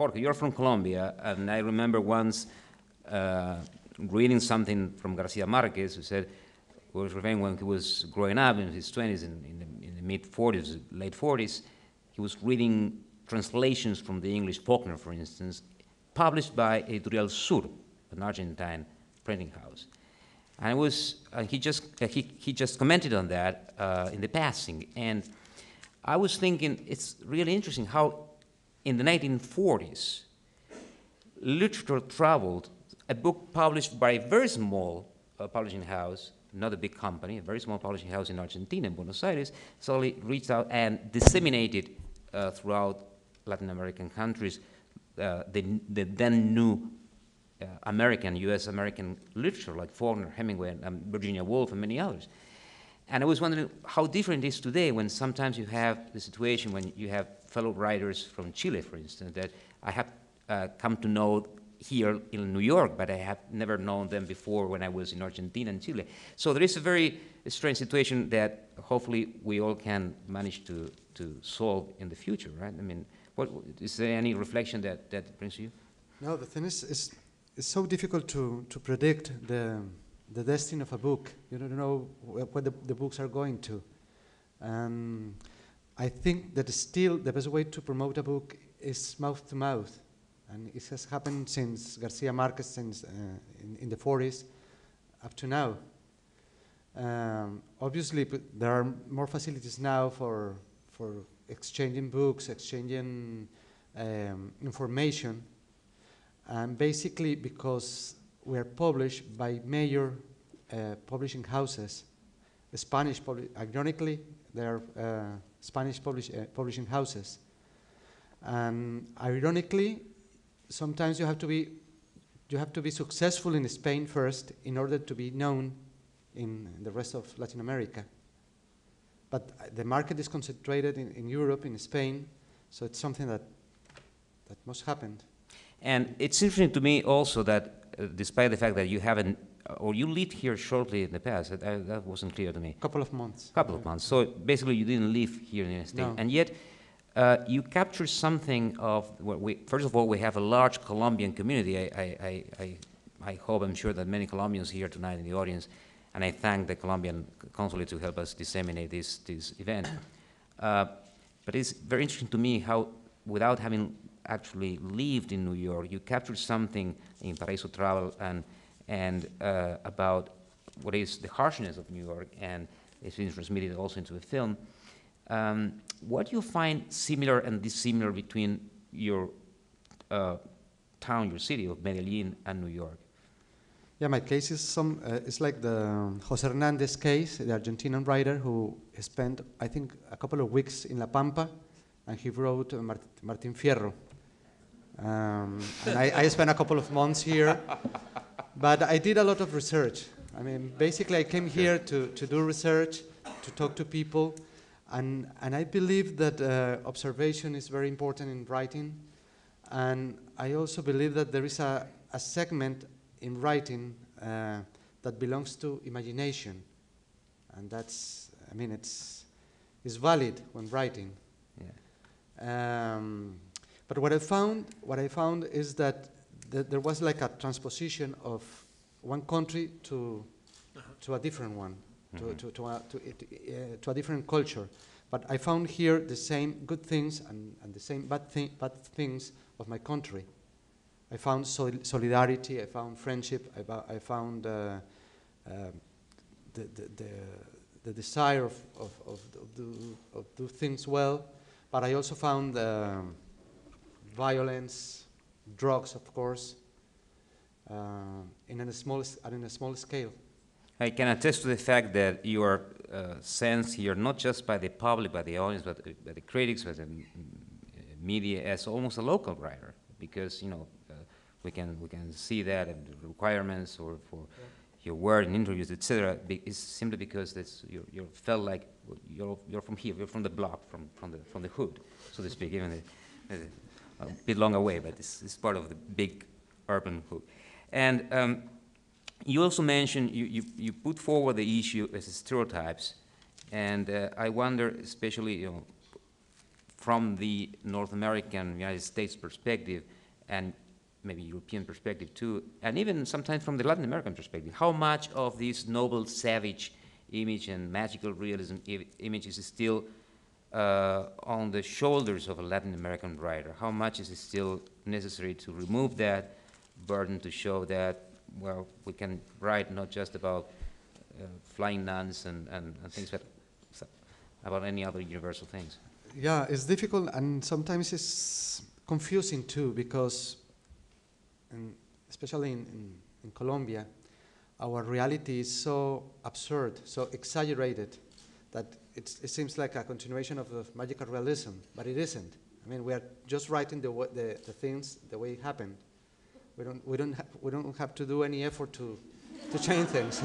Jorge, you're from Colombia, and I remember once reading something from Garcia Marquez, who said, who was referring when he was growing up in his 20s, in the mid-40s, late 40s, he was reading translations from the English Faulkner, for instance, published by Editorial Sur, an Argentine printing house. And it was, he just commented on that in the passing. And I was thinking, it's really interesting how in the 1940s, literature traveled, a book published by a very small publishing house, not a big company, a very small publishing house in Argentina, in Buenos Aires, slowly reached out and disseminated throughout Latin American countries the then new American, US American literature like Faulkner, Hemingway, and Virginia Woolf, and many others. And I was wondering how different it is today when sometimes you have the situation when you have fellow writers from Chile, for instance, that I have come to know here in New York, but I have never known them before when I was in Argentina and Chile. So there is a very strange situation that hopefully we all can manage to solve in the future, right? I mean, is there any reflection that brings you? No, the thing is it's so difficult to predict the destiny of a book. You don't know what the books are going to. I think that still the best way to promote a book is mouth to mouth. And it has happened since Garcia Marquez, since in the 40s, up to now. Obviously, there are more facilities now for exchanging books, exchanging information, and basically because we are published by major publishing houses. Ironically, there are Spanish publishing houses, and ironically, sometimes you have to be successful in Spain first in order to be known in the rest of Latin America. But the market is concentrated in Europe, in Spain, so it's something that must happen. And it's interesting to me also that despite the fact that you haven't, or you lived here shortly in the past, that wasn't clear to me. Couple of months. Couple of months. So basically you didn't live here in the United States. No. And yet you capture something of what first of all, we have a large Colombian community. I hope, I'm sure that many Colombians here tonight in the audience, and I thank the Colombian consulate to help us disseminate this event. But it's very interesting to me how, without having actually lived in New York, you captured something in Paraíso Travel and about what is the harshness of New York, and it's been transmitted also into a film. What do you find similar and dissimilar between your town, your city of Medellin and New York? Yeah, my case is it's like the Jose Hernandez case, the Argentinian writer who spent, I think, a couple of weeks in La Pampa, and he wrote Martín Fierro. And I spent a couple of months here, but I did a lot of research. I mean, basically, I came here to do research, to talk to people, and I believe that observation is very important in writing, and I also believe that there is a segment in writing that belongs to imagination, and that's, I mean, it's valid when writing. Yeah. But what I found is that there was like a transposition of one country to a different one, to a different culture. But I found here the same good things and the same bad things of my country. I found solidarity, I found friendship, I found the desire of do things well, but I also found violence, drugs, of course, in a small scale. I can attest to the fact that you are sensed here not just by the public, by the audience, but by the critics, by the media, as almost a local writer, because we can see that and the requirements or for your word in interviews, etc. Is simply because you felt like you're from here, you're from the block, from the hood, so to speak, even a bit long away, but it's part of the big urban hood. And you also mentioned you put forward the issue as stereotypes, and I wonder, especially from the North American, United States perspective, and maybe European perspective too, and even sometimes from the Latin American perspective, how much of this noble, savage image and magical realism image is still on the shoulders of a Latin American writer? How much is it still necessary to remove that burden to show that, well, we can write not just about flying nuns and things, but about any other universal things? Yeah, it's difficult, and sometimes it's confusing too, because especially in Colombia, our reality is so absurd, so exaggerated, that it seems like a continuation of the magical realism, but it isn't. I mean, we are just writing the things the way it happened. We don't have to do any effort to change things.